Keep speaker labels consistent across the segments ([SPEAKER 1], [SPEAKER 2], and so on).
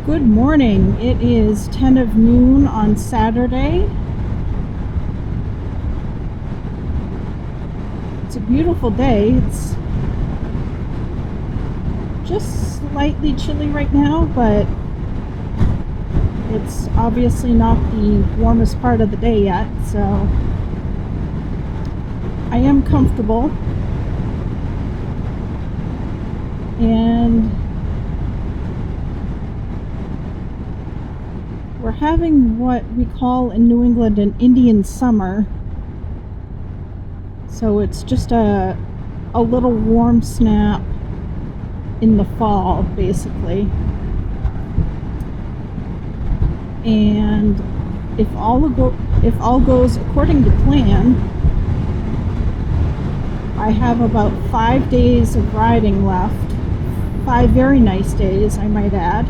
[SPEAKER 1] Good morning. It is 10 of noon on Saturday. It's a beautiful day. It's just slightly chilly right now, but it's obviously not the warmest part of the day yet, so I am comfortable. And we're having what we call in New England an Indian summer. So it's just a little warm snap in the fall, basically. And if all goes according to plan, I have about 5 days of riding left. 5 very nice days, I might add.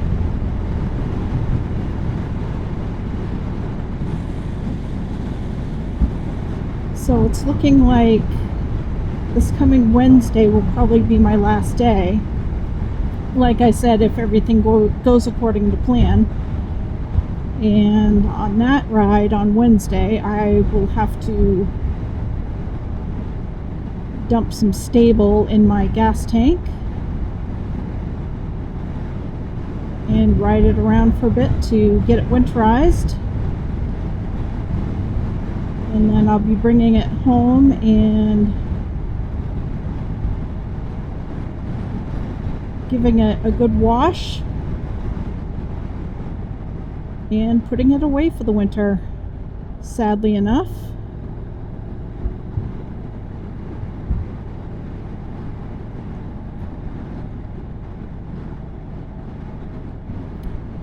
[SPEAKER 1] So it's looking like this coming Wednesday will probably be my last day. Like I said, if everything goes according to plan. And on that ride on Wednesday, I will have to dump some stable in my gas tank and ride it around for a bit to get it winterized. And then I'll be bringing it home and giving it a good wash and putting it away for the winter, sadly enough.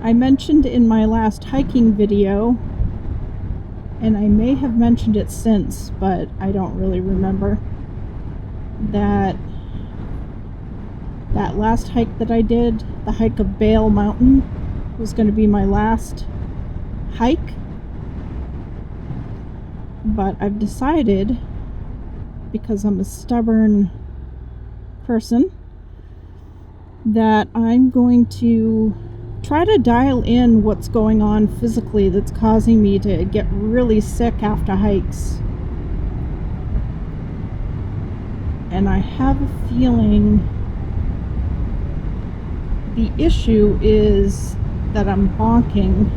[SPEAKER 1] I mentioned in my last hiking video, and I may have mentioned it since, but I don't really remember, that last hike that I did, the hike of Bale Mountain, was going to be my last hike. But I've decided, because I'm a stubborn person, that I'm going to try to dial in what's going on physically that's causing me to get really sick after hikes. And I have a feeling the issue is that I'm bonking.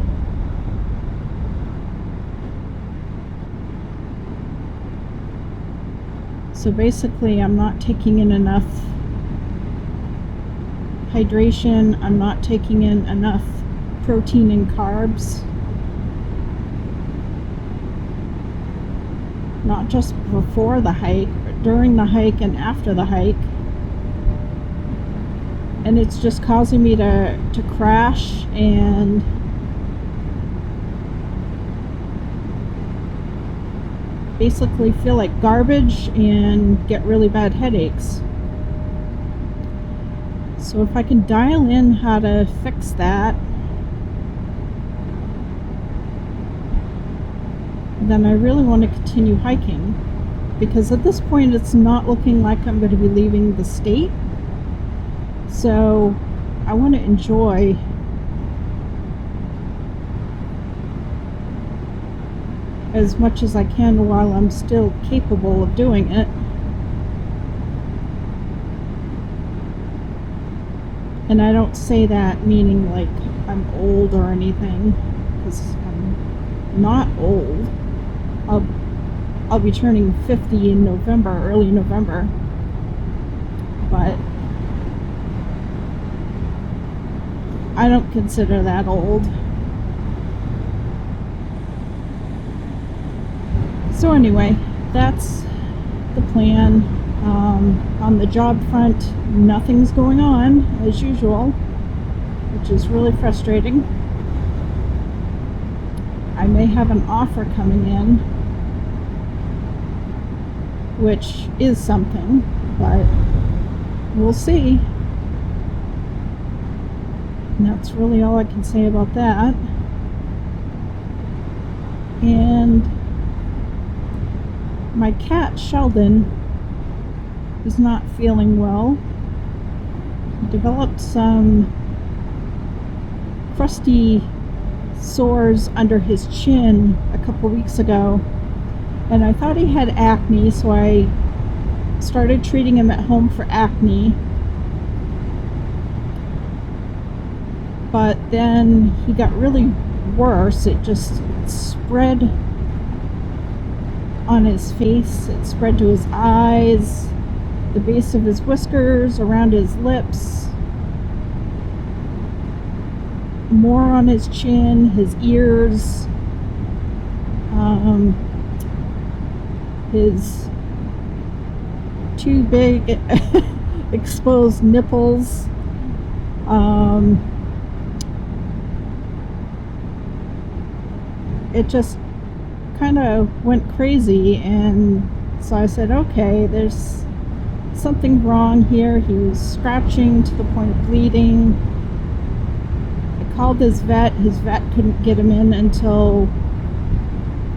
[SPEAKER 1] So basically, I'm not taking in enough hydration, I'm not taking in enough protein and carbs. Not just before the hike, but during the hike and after the hike. And it's just causing me to crash and basically feel like garbage and get really bad headaches. So if I can dial in how to fix that, then I really want to continue hiking, because at this point it's not looking like I'm going to be leaving the state. So I want to enjoy as much as I can while I'm still capable of doing it. And I don't say that meaning like I'm old or anything, because I'm not old. I'll be turning 50 in November, early November. But I don't consider that old. So anyway, that's the plan. On the job front, nothing's going on as usual, which is really frustrating. I may have an offer coming in, which is something, but we'll see. And that's really all I can say about that. And my cat Sheldon is not feeling well. He developed some crusty sores under his chin a couple weeks ago, and I thought he had acne, so I started treating him at home for acne. But then he got really worse. It just spread on his face, it spread to his eyes, the base of his whiskers, around his lips, more on his chin, his ears, his two big exposed nipples. It just kind of went crazy, and so I said, okay, there's something wrong here. He was scratching to the point of bleeding. I called his vet. His vet couldn't get him in until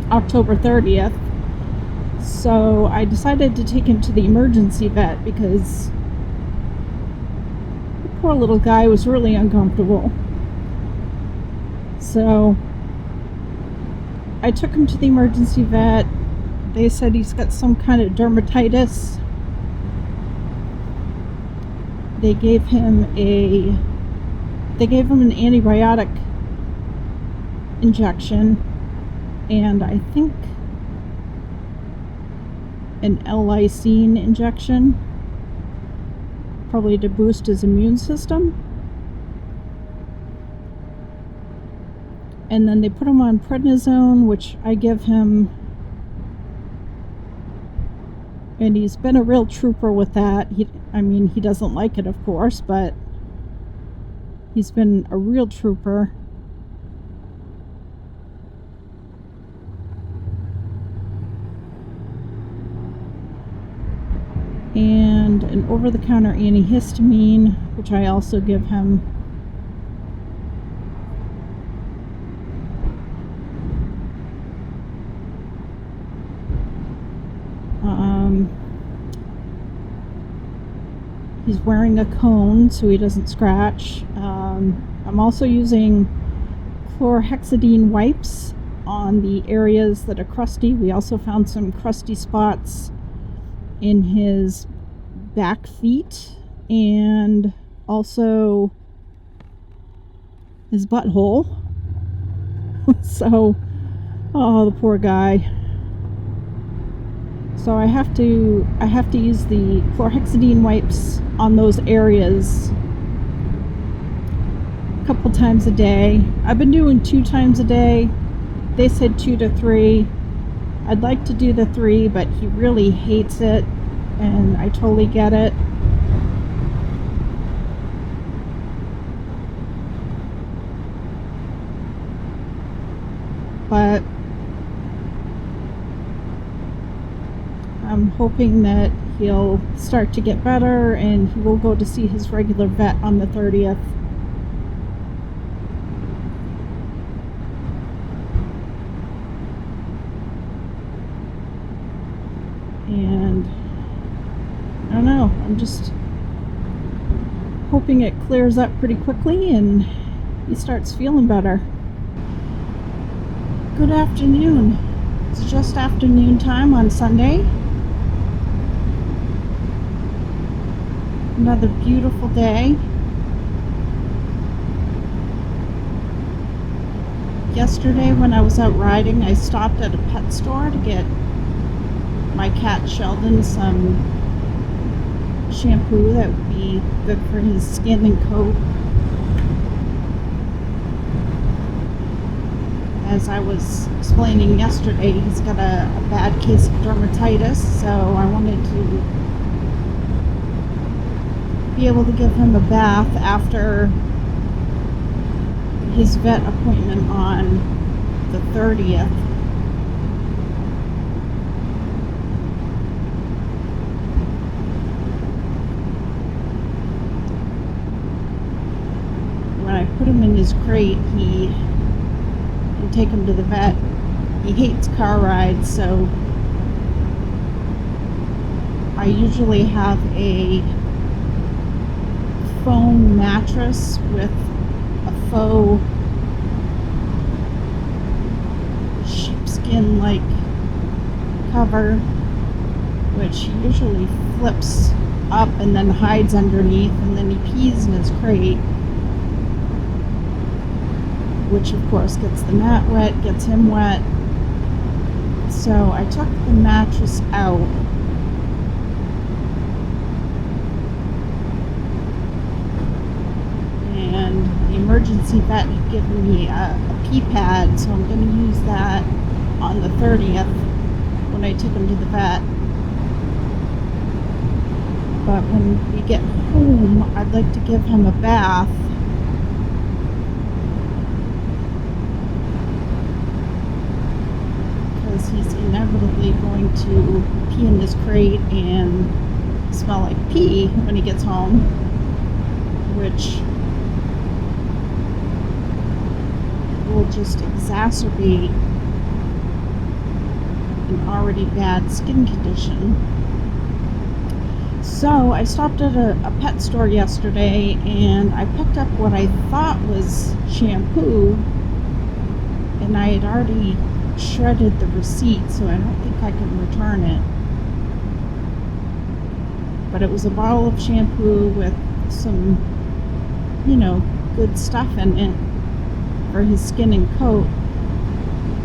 [SPEAKER 1] October 30th. So I decided to take him to the emergency vet because the poor little guy was really uncomfortable. So I took him to the emergency vet. They said he's got some kind of dermatitis. They gave him an antibiotic injection, and I think an L-lysine injection, probably to boost his immune system. And then they put him on prednisone, which I give him, and he's been a real trooper with that. He doesn't like it, of course, but he's been a real trooper. And an over-the-counter antihistamine, which I also give him. He's wearing a cone so he doesn't scratch. I'm also using chlorhexidine wipes on the areas that are crusty. We also found some crusty spots in his back feet and also his butthole. So, oh, the poor guy. So I have to use the chlorhexidine wipes on those areas a couple times a day. I've been doing 2 times a day. They said 2 to 3. I'd like to do the 3, but he really hates it, and I totally get it. But I'm hoping that he'll start to get better and he will go to see his regular vet on the 30th. And I don't know, I'm just hoping it clears up pretty quickly and he starts feeling better. Good afternoon. It's just afternoon time on Sunday. Another beautiful day. Yesterday when I was out riding, I stopped at a pet store to get my cat Sheldon some shampoo that would be good for his skin and coat. As I was explaining yesterday, he's got a bad case of dermatitis, so I wanted to be able to give him a bath after his vet appointment on the 30th. When I put him in his crate, and take him to the vet, he hates car rides, so I usually have a foam mattress with a faux sheepskin like cover, which he usually flips up and then hides underneath, and then he pees in his crate, which of course gets the mat wet, gets him wet. So I took the mattress out and the emergency vet had given me a pee pad, so I'm going to use that on the 30th when I take him to the vet. But when we get home, I'd like to give him a bath. Because he's inevitably going to pee in his crate and smell like pee when he gets home, which will just exacerbate an already bad skin condition. So I stopped at a pet store yesterday and I picked up what I thought was shampoo, and I had already shredded the receipt, so I don't think I can return it. But it was a bottle of shampoo with some, good stuff in it for his skin and coat,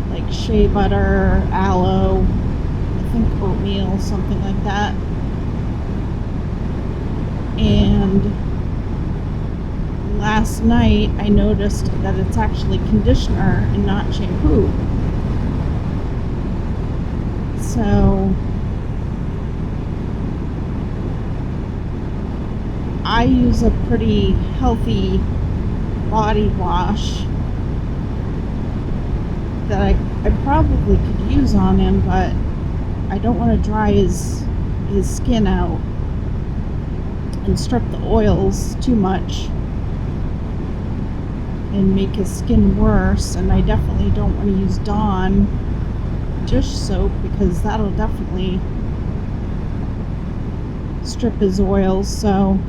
[SPEAKER 1] like shea butter, aloe, I think oatmeal, something like that. And last night I noticed that it's actually conditioner and not shampoo. So I use a pretty healthy body wash that I probably could use on him, but I don't want to dry his skin out and strip the oils too much and make his skin worse. And I definitely don't want to use Dawn dish soap because that'll definitely strip his oils. So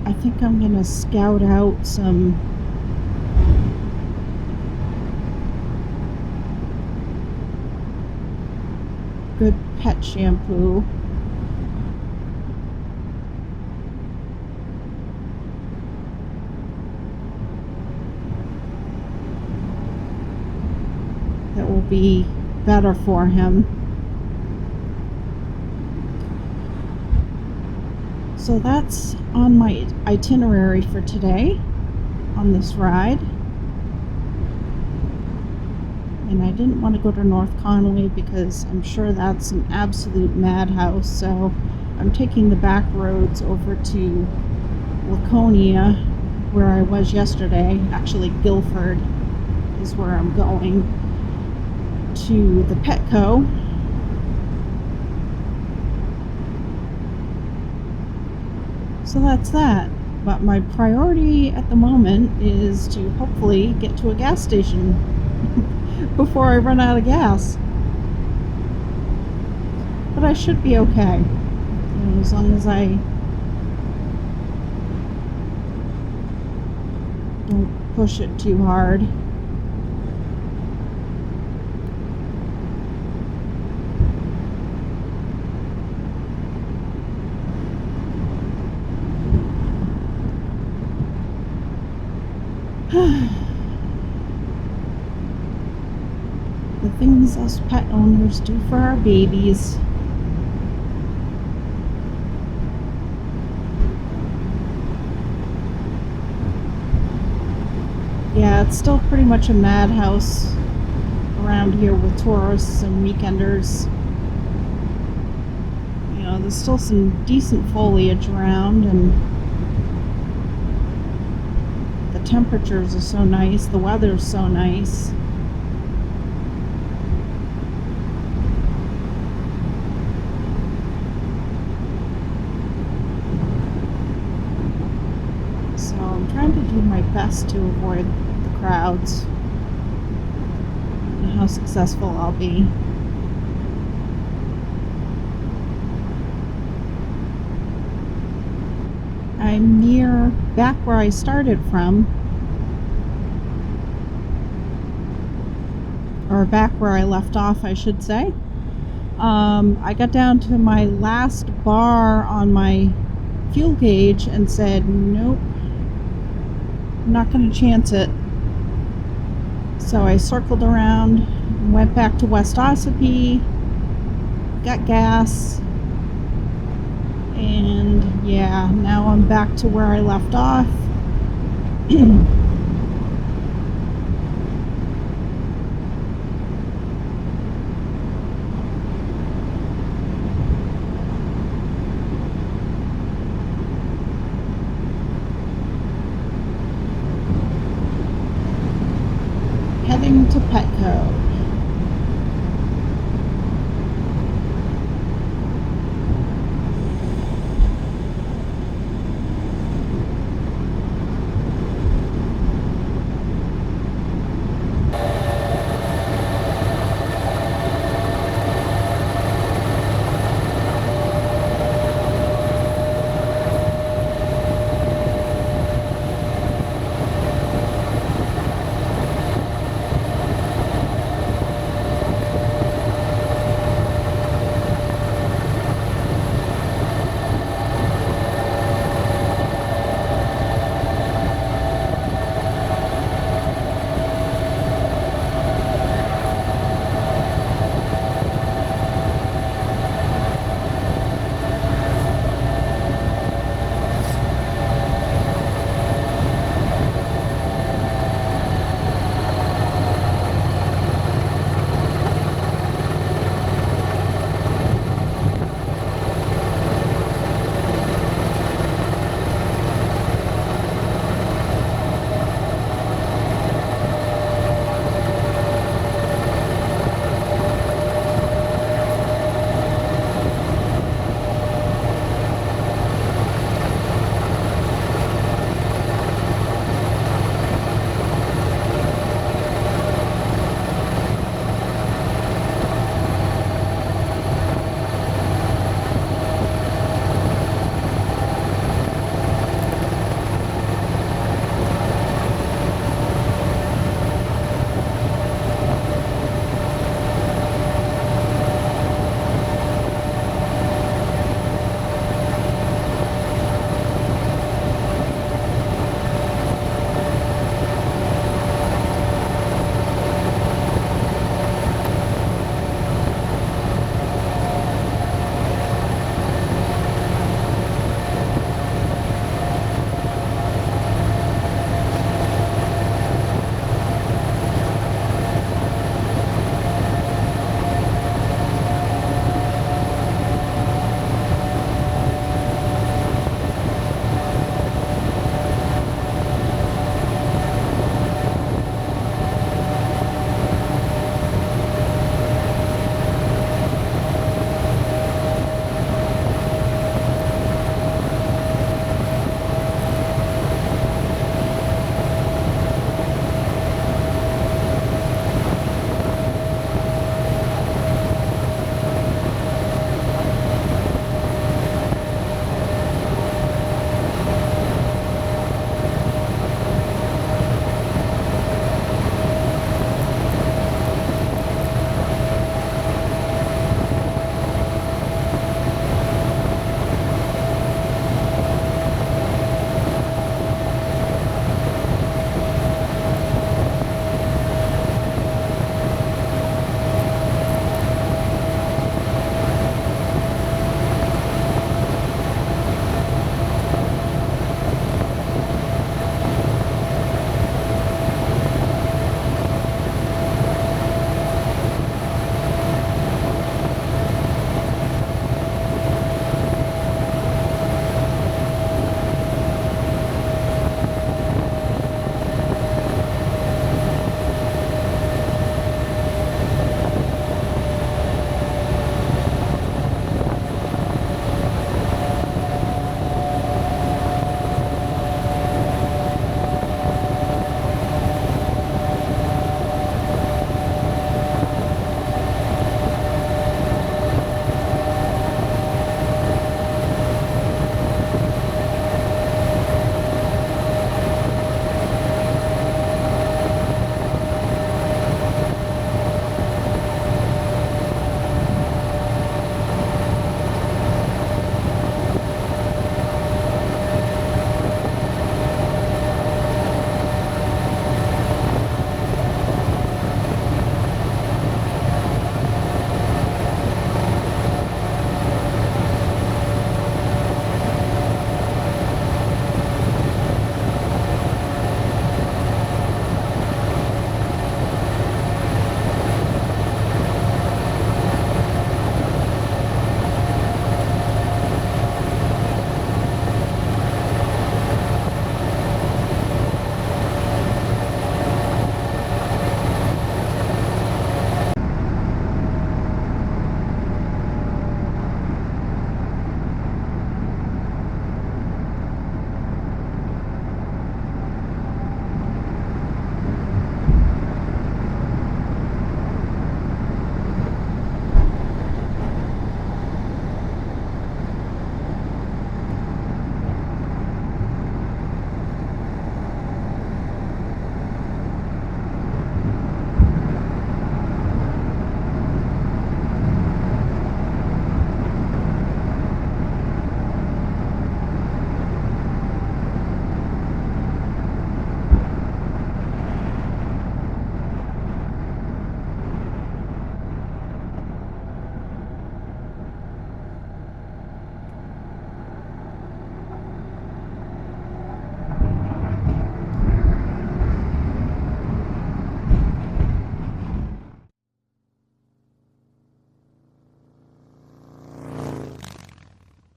[SPEAKER 1] I think I'm gonna scout out some good pet shampoo. That will be better for him. So that's on my itinerary for today on this ride. And I didn't want to go to North Connolly because I'm sure that's an absolute madhouse. So I'm taking the back roads over to Laconia, where I was yesterday. Actually, Guilford is where I'm going, to the Petco. So that's that. But my priority at the moment is to hopefully get to a gas station before I run out of gas. But I should be okay, as long as I don't push it too hard. The things us pet owners do for our babies. Yeah, it's still pretty much a madhouse around here with tourists and weekenders. There's still some decent foliage around, and the temperatures are so nice, the weather's so nice. So I'm trying to do my best to avoid the crowds. I don't know how successful I'll be. I'm near back where I started from, or back where I left off, I should say. I got down to my last bar on my fuel gauge and said, nope, I'm not going to chance it. So I circled around, went back to West Ossipee, got gas, and yeah, now I'm back to where I left off. Heading to Petco.